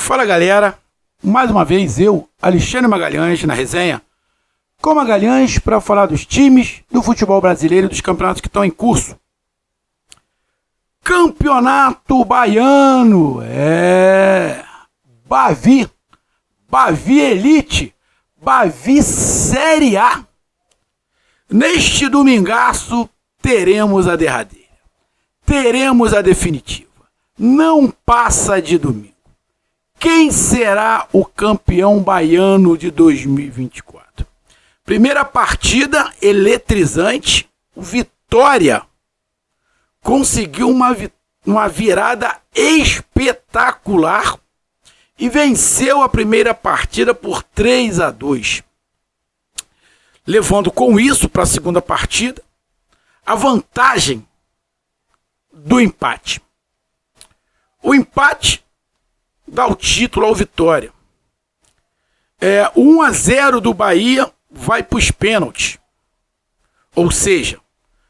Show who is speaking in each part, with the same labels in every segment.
Speaker 1: Fala galera, mais uma vez eu, Alexandre Magalhães, na resenha, com Magalhães para falar dos times do futebol brasileiro e dos campeonatos que estão em curso. Campeonato Baiano, Bavi Elite, Bavi Série A. Neste domingaço teremos a derradeira, teremos a definitiva, não passa de domingo. Quem será o campeão baiano de 2024? Primeira partida eletrizante, o Vitória conseguiu uma virada espetacular e venceu a primeira partida por 3-2. Levando com isso para a segunda partida a vantagem do empate. O empate dá o título ao Vitória. 1-0 do Bahia vai para os pênaltis. Ou seja,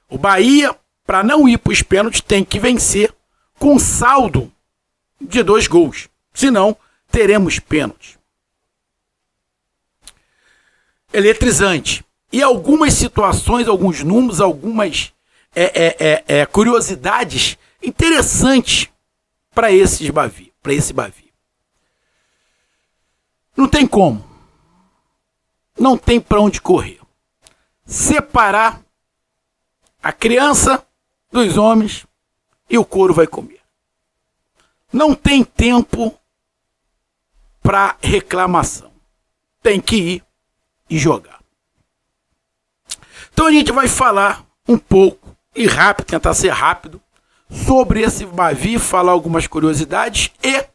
Speaker 1: o Bahia, para não ir para os pênaltis, tem que vencer com saldo de 2 gols. Senão, teremos pênaltis. Eletrizante. E algumas situações, alguns números, algumas curiosidades interessantes para esse Bavi. Não tem como. Não tem para onde correr. Separar a criança dos homens e o couro vai comer. Não tem tempo para reclamação. Tem que ir e jogar. Então a gente vai falar um pouco, e rápido, tentar ser rápido, sobre esse Bavi, falar algumas curiosidades e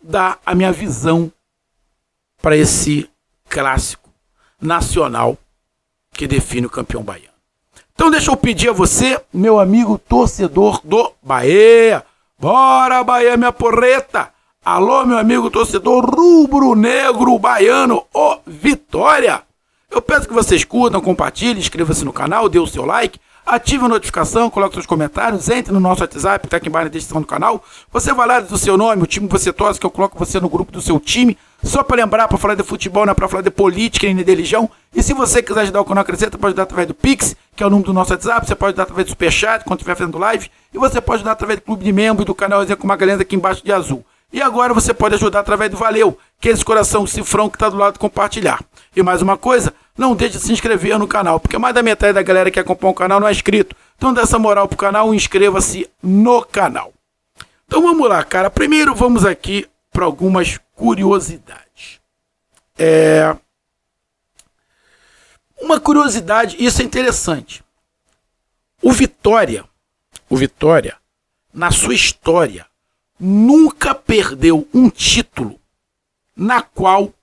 Speaker 1: dar a minha visão para esse clássico nacional que define o campeão baiano. Então deixa eu pedir a você, meu amigo torcedor do Bahia, bora Bahia minha porreta, alô meu amigo torcedor rubro-negro baiano, o Vitória. Eu peço que vocês curtam, compartilhem, inscreva-se no canal, dê o seu like, ative a notificação, coloque seus comentários, entre no nosso WhatsApp, que está aqui embaixo na descrição do canal. Você vai lá do seu nome, o time que você torce, que eu coloco você no grupo do seu time. Só para lembrar, para falar de futebol, não é para falar de política nem de religião. E se você quiser ajudar o canal a crescer, você pode ajudar através do Pix, que é o número do nosso WhatsApp. Você pode ajudar através do Superchat, quando estiver fazendo live. E você pode ajudar através do clube de membros do canal Resenha com Magalhães aqui embaixo de azul. E agora você pode ajudar através do Valeu, que é esse coração cifrão que está do lado de compartilhar. E mais uma coisa, não deixe de se inscrever no canal, porque mais da metade da galera que acompanha o canal não é inscrito. Então dê essa moral pro canal e inscreva-se no canal. Então vamos lá, cara. Primeiro vamos aqui para algumas curiosidades. Uma curiosidade, isso é interessante. O Vitória, na sua história, nunca perdeu um título na qual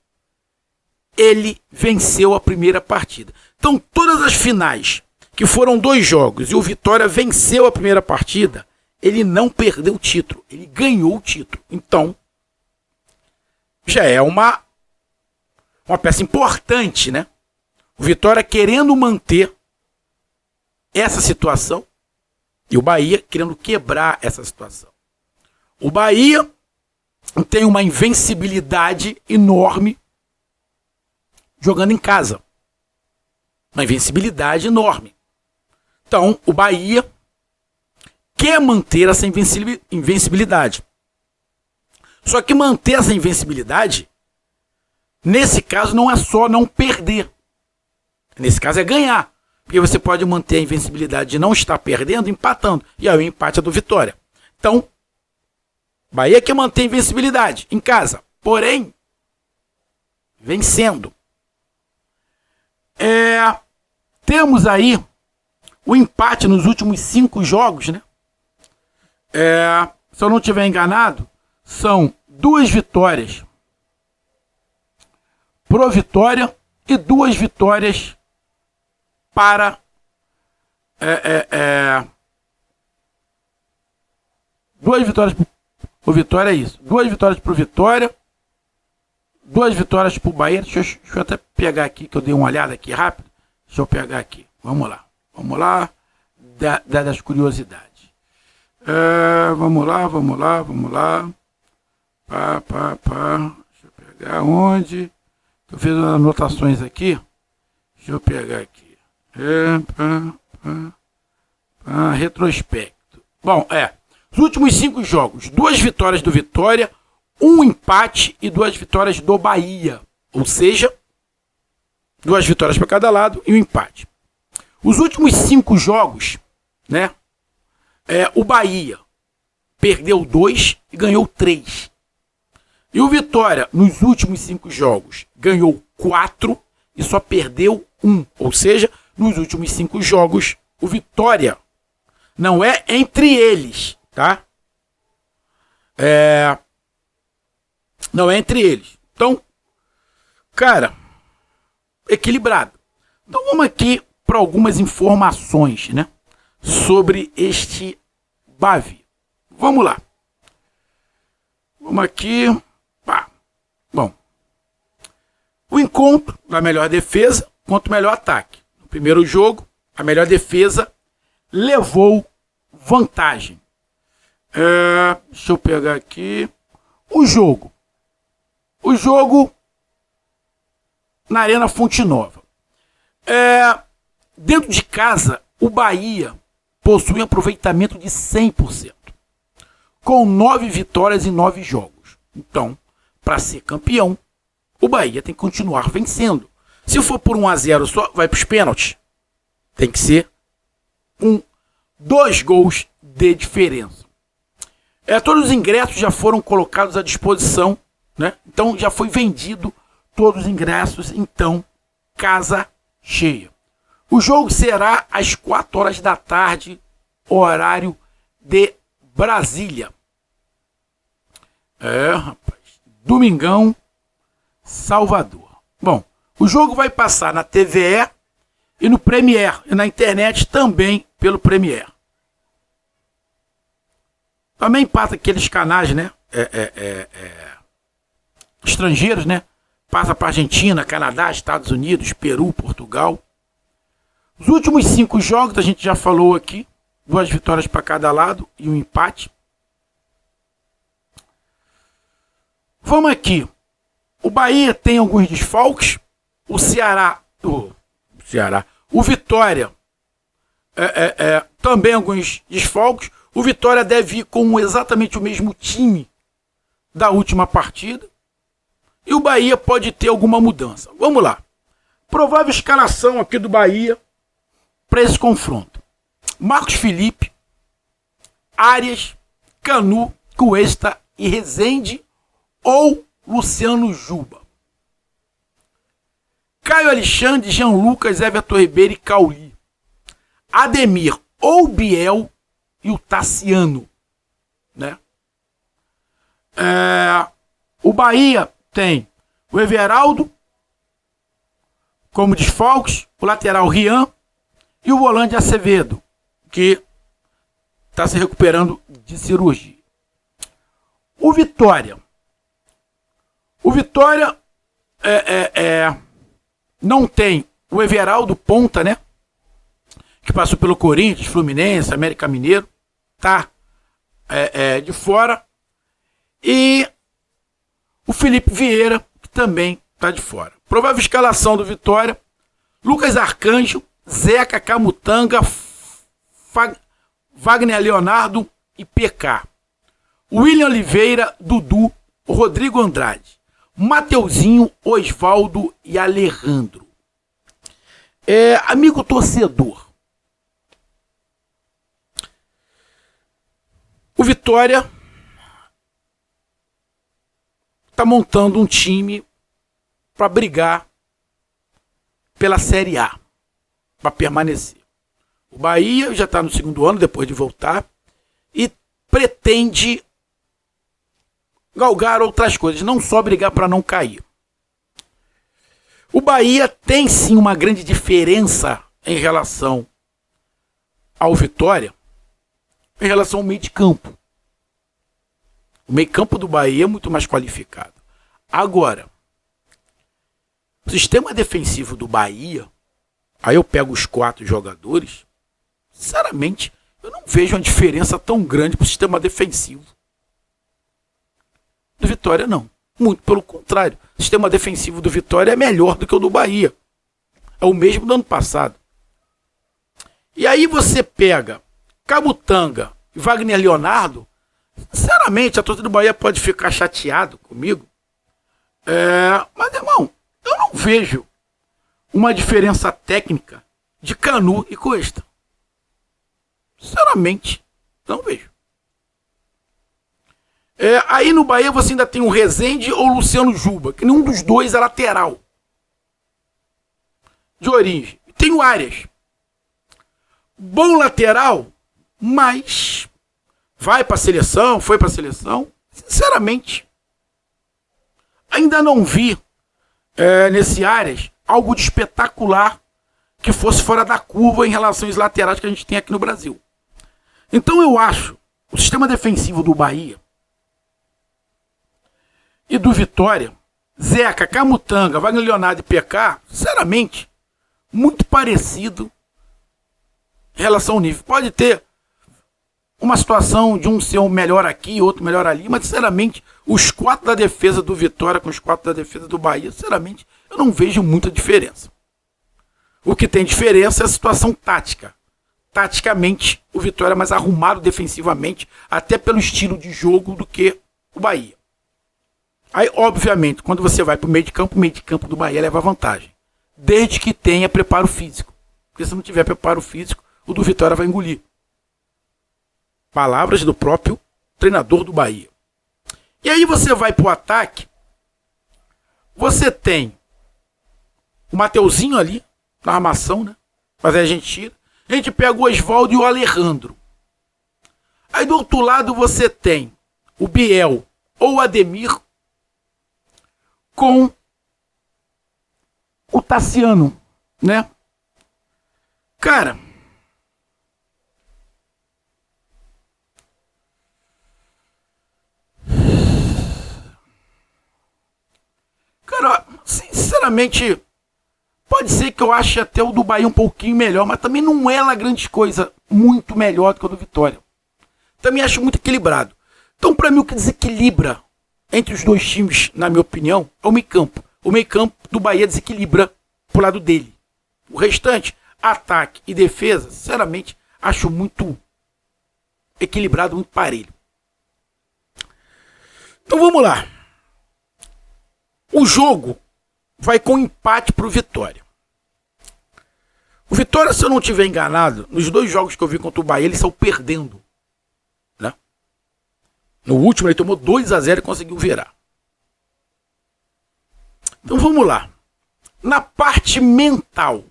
Speaker 1: ele venceu a primeira partida. Então, todas as finais, que foram 2 jogos, e o Vitória venceu a primeira partida, ele não perdeu o título, ele ganhou o título. Então, já é uma peça importante, né? O Vitória querendo manter essa situação e o Bahia querendo quebrar essa situação. O Bahia tem uma invencibilidade enorme jogando em casa. Uma invencibilidade enorme. Então, o Bahia quer manter essa invencibilidade. Só que manter essa invencibilidade, nesse caso, não é só não perder. Nesse caso é ganhar. Porque você pode manter a invencibilidade de não estar perdendo, empatando. E aí o empate é do Vitória. Então, Bahia quer manter a invencibilidade em casa. Porém, vencendo. Temos aí o empate nos últimos 5 jogos, né? Se eu não estiver enganado, são 2 vitórias pro Vitória e 2 vitórias para 2 vitórias pro Vitória, é isso. 2 vitórias pro Vitória, 2 vitórias pro Bahia. Deixa eu até pegar aqui, que eu dei uma olhada aqui rápido. Deixa eu pegar aqui. Vamos lá. Das curiosidades. Vamos lá. Deixa eu pegar onde. Eu fiz as anotações aqui. Deixa eu pegar aqui. Retrospecto. Bom, os últimos 5 jogos. 2 vitórias do Vitória, 1 empate e 2 vitórias do Bahia. Ou seja, 2 vitórias para cada lado e um empate. Os últimos 5 jogos, né? O Bahia perdeu 2 e ganhou 3. E o Vitória, nos últimos 5 jogos, ganhou 4 e só perdeu 1. Ou seja, nos últimos 5 jogos, o Vitória não é entre eles, tá? Não é entre eles. Então, cara, equilibrado. Então vamos aqui para algumas informações, né, sobre este Bavi. Vamos lá. Vamos aqui. Bom, o encontro da melhor defesa contra o melhor ataque. No primeiro jogo, a melhor defesa levou vantagem. Deixa eu pegar aqui. O jogo na Arena Fonte Nova. Dentro de casa, o Bahia possui um aproveitamento de 100%, com 9 vitórias em 9 jogos. Então, para ser campeão, o Bahia tem que continuar vencendo. Se for por 1-0 só, vai para os pênaltis. Tem que ser com 2 gols de diferença. Todos os ingressos já foram colocados à disposição, né? Então já foi vendido todos os ingressos, então casa cheia. O jogo será às 4 horas da tarde, horário de Brasília. Rapaz. Domingão, Salvador. Bom, o jogo vai passar na TVE e no Premiere, e na internet também pelo Premiere. Também passa aqueles canais, né? Estrangeiros, né? Passa para Argentina, Canadá, Estados Unidos, Peru, Portugal. Os últimos 5 jogos, a gente já falou aqui. 2 vitórias para cada lado e um empate. Vamos aqui. O Bahia tem alguns desfalques. O Vitória também alguns desfalques. O Vitória deve ir com exatamente o mesmo time da última partida. E o Bahia pode ter alguma mudança. Vamos lá. Provável escalação aqui do Bahia para esse confronto. Marcos Felipe, Arias, Canu, Cuesta e Rezende ou Luciano Juba. Caio Alexandre, Jean Lucas, Everton Ribeiro e Cauli. Ademir ou Biel e o Tassiano, né? O Bahia tem o Everaldo como desfalques, o lateral Rian e o volante Acevedo, que está se recuperando de cirurgia. O Vitória não tem o Everaldo ponta, né? Que passou pelo Corinthians, Fluminense, América Mineiro, tá de fora. E o Felipe Vieira, que também tá de fora. Provável escalação do Vitória: Lucas Arcanjo, Zeca Camutanga, Wagner Leonardo e PK. William Oliveira, Dudu, Rodrigo Andrade, Mateuzinho, Osvaldo e Alejandro. Amigo torcedor, o Vitória está montando um time para brigar pela Série A, para permanecer. O Bahia já está no 2º ano, depois de voltar, e pretende galgar outras coisas, não só brigar para não cair. O Bahia tem sim uma grande diferença em relação ao Vitória, em relação ao meio de campo. O meio campo do Bahia é muito mais qualificado. Agora, o sistema defensivo do Bahia, aí eu pego os 4 jogadores, sinceramente, eu não vejo uma diferença tão grande para o sistema defensivo do Vitória não. Muito pelo contrário. O sistema defensivo do Vitória é melhor do que o do Bahia. É o mesmo do ano passado. E aí você pega Camutanga e Wagner Leonardo. Sinceramente, a torcida do Bahia pode ficar chateado comigo. Mas, irmão, eu não vejo uma diferença técnica de Canu e Cuesta. Sinceramente, não vejo. Aí no Bahia você ainda tem o Rezende ou o Luciano Juba, que nenhum dos dois é lateral de origem. Tem o Arias. Bom lateral, mas vai para a seleção, foi para a seleção. Sinceramente, ainda não vi nesse Arias algo de espetacular que fosse fora da curva em relação aos laterais que a gente tem aqui no Brasil. Então eu acho o sistema defensivo do Bahia e do Vitória, Zeca, Camutanga, Wagner Leonardo e PK, sinceramente, muito parecido em relação ao nível. Pode ter uma situação de um ser um melhor aqui, outro melhor ali, mas sinceramente, os 4 da defesa do Vitória com os 4 da defesa do Bahia, sinceramente, eu não vejo muita diferença. O que tem diferença é a situação tática. Taticamente, o Vitória é mais arrumado defensivamente, até pelo estilo de jogo do que o Bahia. Aí, obviamente, quando você vai para o meio de campo do Bahia leva vantagem. Desde que tenha preparo físico. Porque se não tiver preparo físico, o do Vitória vai engolir. Palavras do próprio treinador do Bahia. E aí você vai para o ataque. Você tem o Mateuzinho ali, na armação, né? Mas aí a gente tira. A gente pega o Oswaldo e o Alejandro. Aí do outro lado você tem o Biel ou o Ademir com o Tassiano, né? Cara, sinceramente, pode ser que eu ache até o do Bahia um pouquinho melhor, mas também não é lá grande coisa muito melhor do que o do Vitória. Também acho muito equilibrado. Então, para mim, o que desequilibra entre os dois times, na minha opinião, é o meio-campo. O meio-campo do Bahia desequilibra pro lado dele. O restante, ataque e defesa, sinceramente, acho muito equilibrado, muito parelho. Então vamos lá. O jogo vai com empate pro Vitória. O Vitória, se eu não estiver enganado, nos 2 jogos que eu vi contra o Bahia, eles saiu perdendo. Né? No último ele tomou 2-0 e conseguiu virar. Então vamos lá. Na parte mental,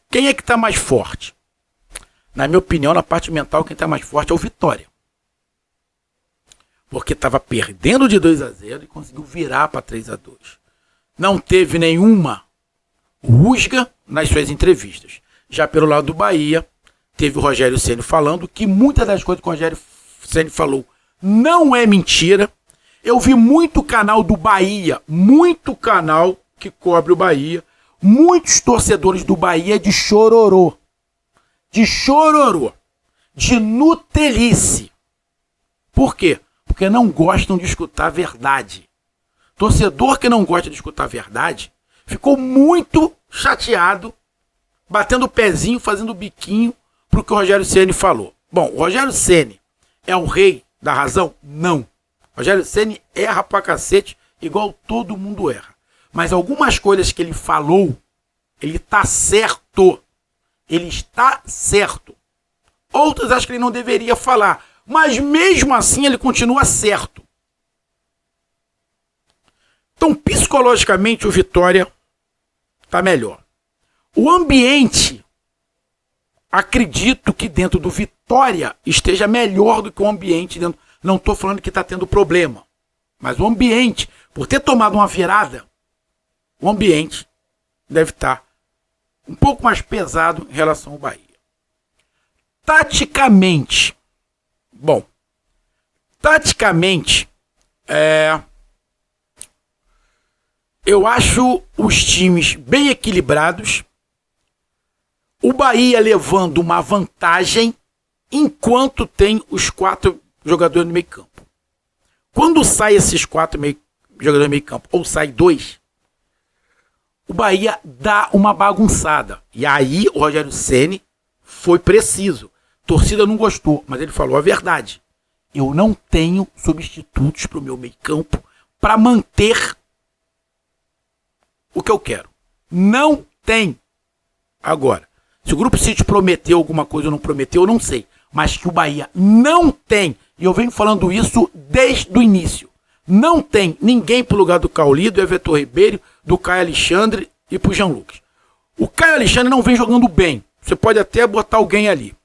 Speaker 1: quem é que está mais forte? Na minha opinião, na parte mental, quem está mais forte é o Vitória. Porque estava perdendo de 2-0 e conseguiu virar para 3-2. Não teve nenhuma rusga nas suas entrevistas. Já pelo lado do Bahia, teve o Rogério Ceni falando que muitas das coisas que o Rogério Ceni falou não é mentira. Eu vi muito canal do Bahia, muito canal que cobre o Bahia, muitos torcedores do Bahia de chororô, de nutelice. Por quê? Porque não gostam de escutar a verdade. Torcedor que não gosta de escutar a verdade ficou muito chateado, batendo o pezinho, fazendo o biquinho pro que o Rogério Ceni falou. Bom, o Rogério Ceni é o rei da razão? Não. O Rogério Ceni erra pra cacete, igual todo mundo erra. Mas algumas coisas que ele falou, ele tá certo. Ele está certo. Outras acho que ele não deveria falar. Mas mesmo assim ele continua certo. Então, psicologicamente, o Vitória está melhor. O ambiente, acredito que dentro do Vitória esteja melhor do que o ambiente dentro. Não estou falando que está tendo problema. Mas o ambiente, por ter tomado uma virada, o ambiente deve estar um pouco mais pesado em relação ao Bahia. Taticamente, eu acho os times bem equilibrados. O Bahia levando uma vantagem enquanto tem os 4 jogadores no meio campo. Quando Quando sai esses 4 jogadores de meio campo, ou sai 2, o Bahia dá uma bagunçada. E aí o Rogério Ceni foi preciso. A torcida não gostou, mas ele falou a verdade. Eu não tenho substitutos para o meu meio campo para manter o que eu quero. Não tem. Agora, se o Grupo City prometeu alguma coisa ou não prometeu, eu não sei. Mas que o Bahia não tem, e eu venho falando isso desde o início, não tem ninguém pro lugar do Cauli, do Everton Ribeiro, do Caio Alexandre e pro Jean Lucas. O Caio Alexandre não vem jogando bem. Você pode até botar alguém ali.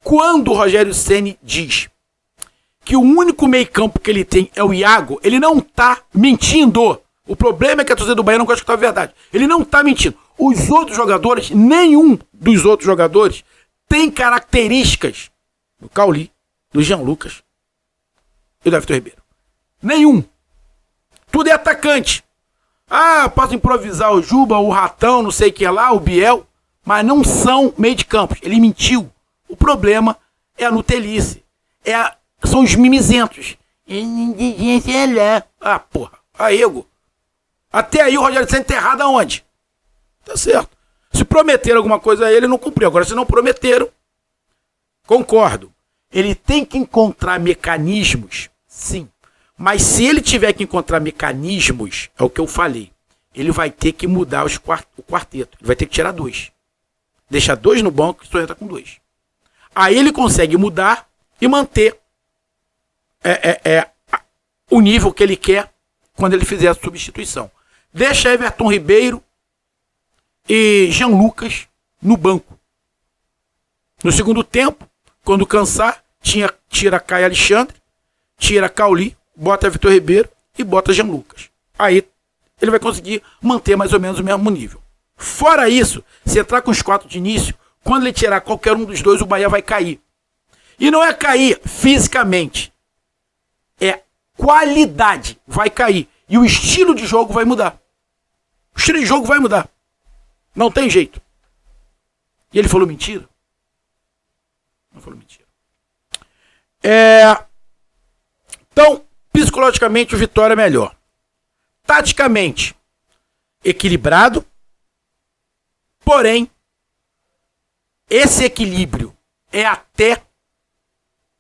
Speaker 1: Quando o Rogério Ceni diz que o único meio campo que ele tem é o Iago, ele não tá mentindo. O problema é que a torcida do Bahia não gosta de escutar a verdade. Ele não tá mentindo. Os outros jogadores, nenhum dos outros jogadores tem características do Cauli, do Jean Lucas e do Everton Ribeiro. Nenhum. Tudo é atacante. Ah, posso improvisar o Juba, o Ratão, não sei o que lá, o Biel, mas não são meio de campo. Ele mentiu. O problema é a nutelice. São os mimizentos. Ah, porra. Ego. Até aí o Rogério Ceni tá errado aonde? Tá certo. Se prometeram alguma coisa a ele, não cumpriu. Agora, se não prometeram, concordo. Ele tem que encontrar mecanismos, sim. Mas se ele tiver que encontrar mecanismos, é o que eu falei, ele vai ter que mudar o quarteto. Ele vai ter que tirar 2. Deixar 2 no banco e só entra com 2. Aí ele consegue mudar e manter o nível que ele quer quando ele fizer a substituição. Deixa Everton Ribeiro e Jean Lucas no banco. No segundo tempo, quando cansar, tira Caio Alexandre, tira Cauli, bota Everton Ribeiro e bota Jean Lucas. Aí ele vai conseguir manter mais ou menos o mesmo nível. Fora isso, se entrar com os 4 de início, quando ele tirar qualquer um dos 2, o Bahia vai cair. E não é cair fisicamente, é qualidade, vai cair. E o estilo de jogo vai mudar. O estilo de jogo vai mudar. Não tem jeito. E ele falou mentira? Não falou mentira. Então, psicologicamente, o Vitória é melhor. Taticamente, equilibrado. Porém, esse equilíbrio é até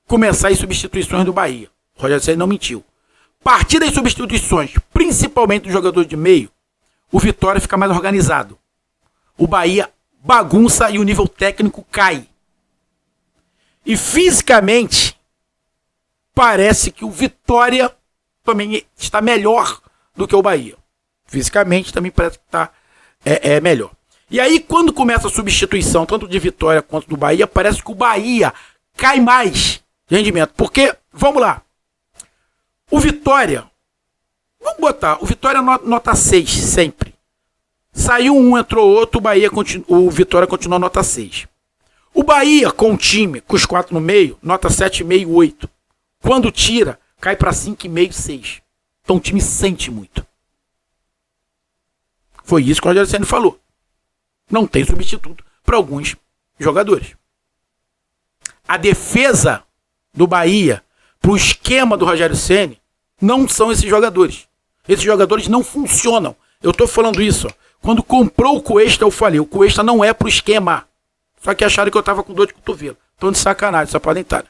Speaker 1: começar as substituições do Bahia. O Rogério Ceni não mentiu. A partir das substituições, principalmente do jogador de meio, o Vitória fica mais organizado. O Bahia bagunça e o nível técnico cai. E fisicamente, parece que o Vitória também está melhor do que o Bahia. Fisicamente também parece que está melhor. E aí quando começa a substituição, tanto de Vitória quanto do Bahia, parece que o Bahia cai mais de rendimento. Porque, vamos lá, o Vitória, vamos botar, o Vitória nota 6 sempre. Saiu um, entrou outro, o Vitória continua nota 6. O Bahia, com o time, com os 4 no meio, nota 7,5, 8. Quando tira, cai para 5,5, 6. Então o time sente muito. Foi isso que o Rogério Ceni falou. Não tem substituto para alguns jogadores. A defesa do Bahia, para o esquema do Rogério Ceni, não são esses jogadores. Esses jogadores não funcionam. Eu estou falando isso. Ó. Quando comprou o Cuesta, eu falei, o Cuesta não é para o esquema. Só que acharam que eu estava com dor de cotovelo. Estão de sacanagem, só podem estar.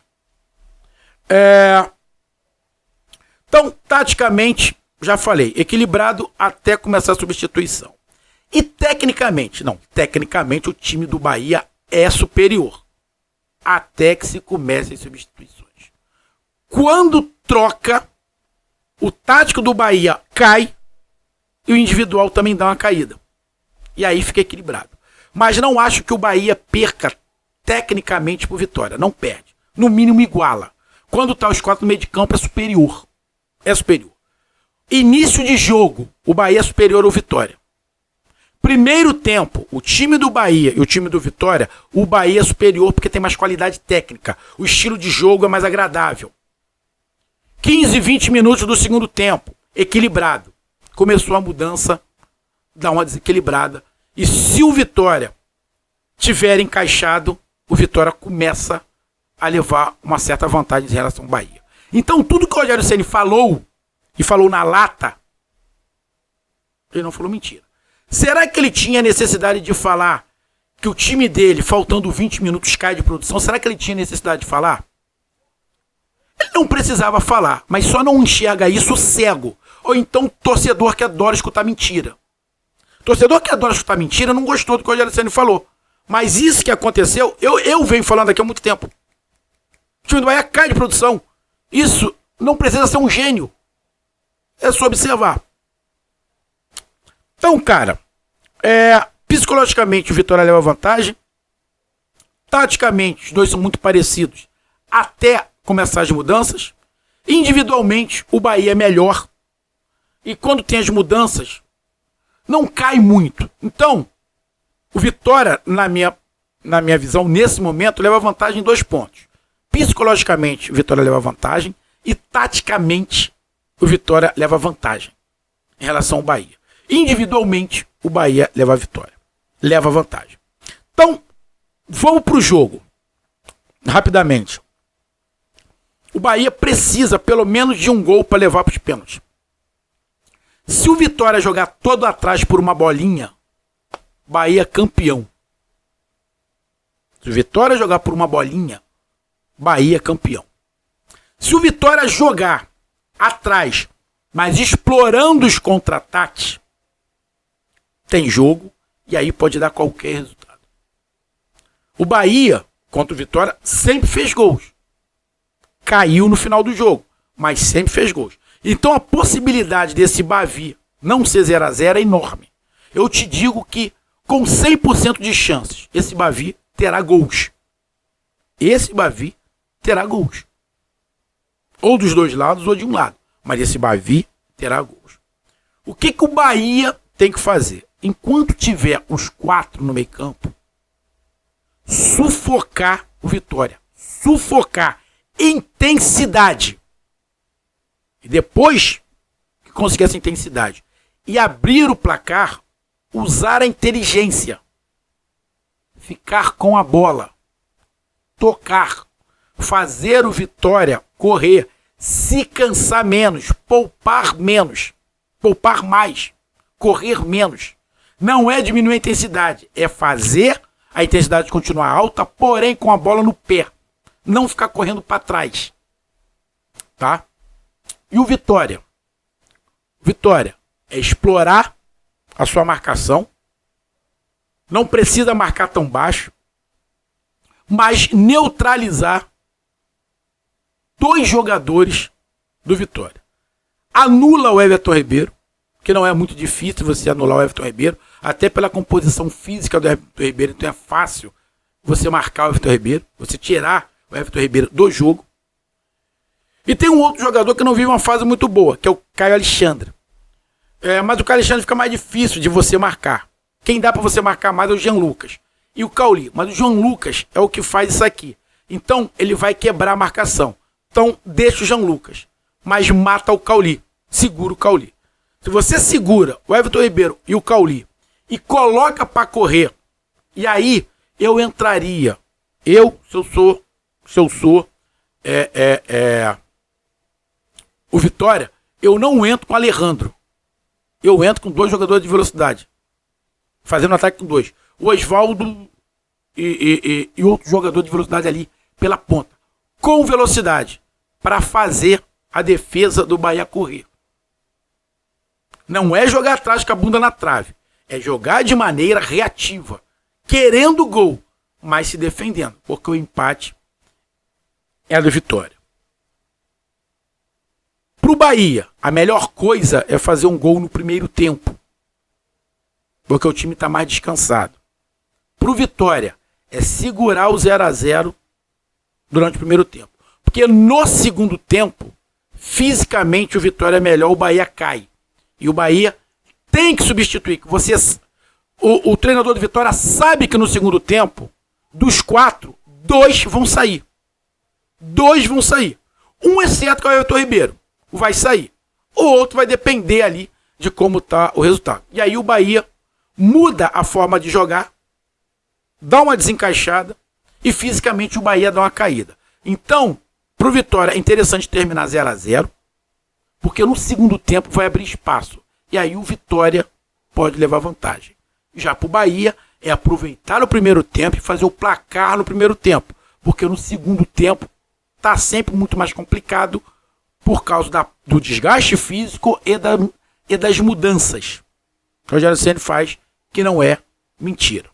Speaker 1: Então, taticamente, já falei, equilibrado até começar a substituição. E tecnicamente, o time do Bahia é superior. Até que se comecem as substituições. Quando troca, o tático do Bahia cai e o individual também dá uma caída. E aí fica equilibrado. Mas não acho que o Bahia perca tecnicamente por Vitória. Não perde. No mínimo iguala. Quando está os 4 no meio de campo é superior. É superior. Início de jogo, o Bahia é superior ao Vitória. Primeiro tempo, o time do Bahia e o time do Vitória, o Bahia é superior porque tem mais qualidade técnica. O estilo de jogo é mais agradável. 15, 20 minutos do segundo tempo, equilibrado. Começou a mudança, dá uma desequilibrada. E se o Vitória tiver encaixado, o Vitória começa a levar uma certa vantagem em relação ao Bahia. Então tudo que o Rogério Ceni falou e falou na lata, ele não falou mentira. Será que ele tinha necessidade de falar que o time dele, faltando 20 minutos, cai de produção? Será que ele tinha necessidade de falar? Ele não precisava falar, mas só não enxerga isso cego. Ou então torcedor que adora escutar mentira. Torcedor que adora escutar mentira não gostou do que o Rogério Ceni falou. Mas isso que aconteceu, eu venho falando aqui há muito tempo. O time do Bahia cai de produção. Isso não precisa ser um gênio. É só observar. Então, cara, psicologicamente o Vitória leva vantagem. Taticamente, os dois são muito parecidos até começar as mudanças. Individualmente, o Bahia é melhor. E quando tem as mudanças, não cai muito. Então, o Vitória, na minha visão, nesse momento, leva vantagem em 2 pontos. Psicologicamente, o Vitória leva vantagem. E taticamente, o Vitória leva vantagem em relação ao Bahia. Individualmente, o Bahia leva a vitória. Leva vantagem. Então, vamos para o jogo. Rapidamente. O Bahia precisa pelo menos de um gol para levar para os pênaltis. Se o Vitória jogar todo atrás por uma bolinha, Bahia campeão. Se o Vitória jogar por uma bolinha, Bahia campeão. Se o Vitória jogar atrás, mas explorando os contra-ataques, tem jogo e aí pode dar qualquer resultado. O Bahia, contra o Vitória, sempre fez gols. Caiu no final do jogo, mas sempre fez gols. Então a possibilidade desse Bavi não ser 0-0 é enorme. Eu te digo que com 100% de chances, esse Bavi terá gols. Esse Bavi terá gols. Ou dos dois lados ou de um lado. Mas esse Bavi terá gols. O que o Bahia tem que fazer? Enquanto tiver os 4 no meio campo, sufocar o Vitória. Sufocar. Intensidade. E depois que conseguir essa intensidade e abrir o placar, usar a inteligência. Ficar com a bola. Tocar. Fazer o Vitória correr. Se cansar menos. Poupar menos. Poupar mais. Correr menos. Não é diminuir a intensidade. É fazer a intensidade continuar alta, porém com a bola no pé. Não ficar correndo para trás. Tá? E o Vitória? Vitória é explorar a sua marcação. Não precisa marcar tão baixo. Mas neutralizar 2 jogadores do Vitória. Anula o Everton Ribeiro, que não é muito difícil você anular o Everton Ribeiro, até pela composição física do Everton Ribeiro, então é fácil você marcar o Everton Ribeiro, você tirar o Everton Ribeiro do jogo. E tem um outro jogador que não vive uma fase muito boa, que é o Caio Alexandre. Mas o Caio Alexandre fica mais difícil de você marcar. Quem dá para você marcar mais é o Jean Lucas e o Cauli. Mas o João Lucas é o que faz isso aqui. Então ele vai quebrar a marcação. Então deixa o Jean Lucas, mas mata o Cauli. Segura o Cauli. Se você segura o Everton Ribeiro e o Cauli e coloca para correr, e aí eu entraria. Se eu sou o Vitória, eu não entro com o Alejandro. Eu entro com 2 jogadores de velocidade. Fazendo ataque com 2. O Osvaldo e outro jogador de velocidade ali pela ponta. Com velocidade. Para fazer a defesa do Bahia correr. Não é jogar atrás com a bunda na trave. É jogar de maneira reativa. Querendo gol, mas se defendendo. Porque o empate é do Vitória. Para o Bahia, a melhor coisa é fazer um gol no primeiro tempo. Porque o time está mais descansado. Para o Vitória, é segurar o 0-0 durante o primeiro tempo. Porque no segundo tempo, fisicamente o Vitória é melhor, o Bahia cai. E o Bahia tem que substituir. O treinador do Vitória sabe que no segundo tempo, dos 4, 2 vão sair. 2 vão sair. Um exceto que é o Everton Ribeiro. Vai sair. O outro vai depender ali de como está o resultado. E aí o Bahia muda a forma de jogar, dá uma desencaixada e fisicamente o Bahia dá uma caída. Então, para o Vitória é interessante terminar 0-0, Porque no segundo tempo vai abrir espaço. E aí o Vitória pode levar vantagem. Já para o Bahia é aproveitar o primeiro tempo e fazer o placar no primeiro tempo. Porque no segundo tempo está sempre muito mais complicado por causa do desgaste físico e das mudanças que o Rogério Ceni faz, que não é mentira.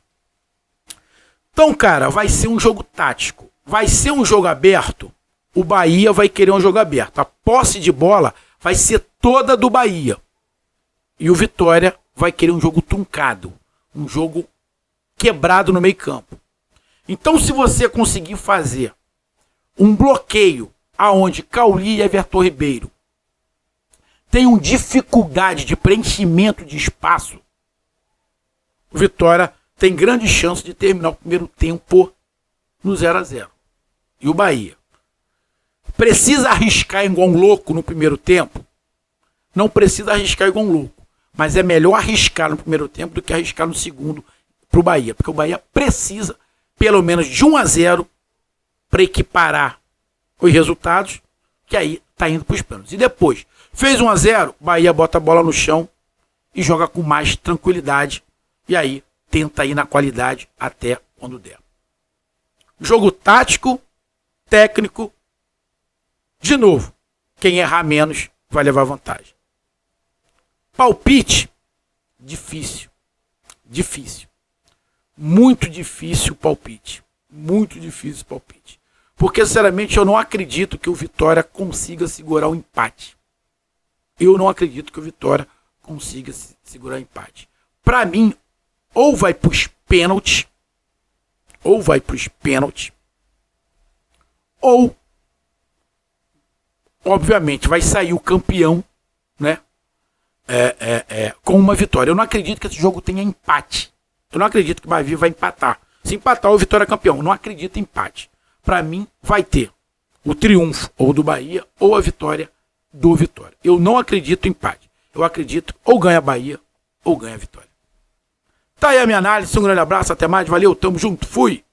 Speaker 1: Então, cara, vai ser um jogo tático. Vai ser um jogo aberto. O Bahia vai querer um jogo aberto. A posse de bola vai ser toda do Bahia. E o Vitória vai querer um jogo truncado. Um jogo quebrado no meio campo. Então, se você conseguir fazer um bloqueio aonde Cauli e Everton Ribeiro tenham dificuldade de preenchimento de espaço, o Vitória tem grande chance de terminar o primeiro tempo no 0-0. E o Bahia precisa arriscar igual um louco no primeiro tempo? Não precisa arriscar igual um louco. Mas é melhor arriscar no primeiro tempo do que arriscar no segundo para o Bahia. Porque o Bahia precisa, pelo menos, de 1-0 para equiparar os resultados, que aí está indo para os pênaltis. E depois, fez 1-0, Bahia bota a bola no chão e joga com mais tranquilidade. E aí tenta ir na qualidade até quando der. Jogo tático, técnico. De novo, quem errar menos vai levar vantagem. Palpite, difícil. Difícil. Muito difícil o palpite. Muito difícil o palpite. Porque, sinceramente, eu não acredito que o Vitória consiga segurar o empate. Eu não acredito que o Vitória consiga segurar o empate. Para mim, ou vai para os pênaltis, ou, obviamente, vai sair o campeão, né? Com uma vitória. Eu não acredito que esse jogo tenha empate. Eu não acredito que o Bahia vai empatar. Se empatar, o Vitória é campeão. Eu não acredito em empate. Para mim, vai ter o triunfo ou do Bahia ou a vitória do Vitória. Eu não acredito em empate. Eu acredito ou ganha a Bahia ou ganha a Vitória. Tá aí a minha análise. Um grande abraço. Até mais. Valeu. Tamo junto. Fui.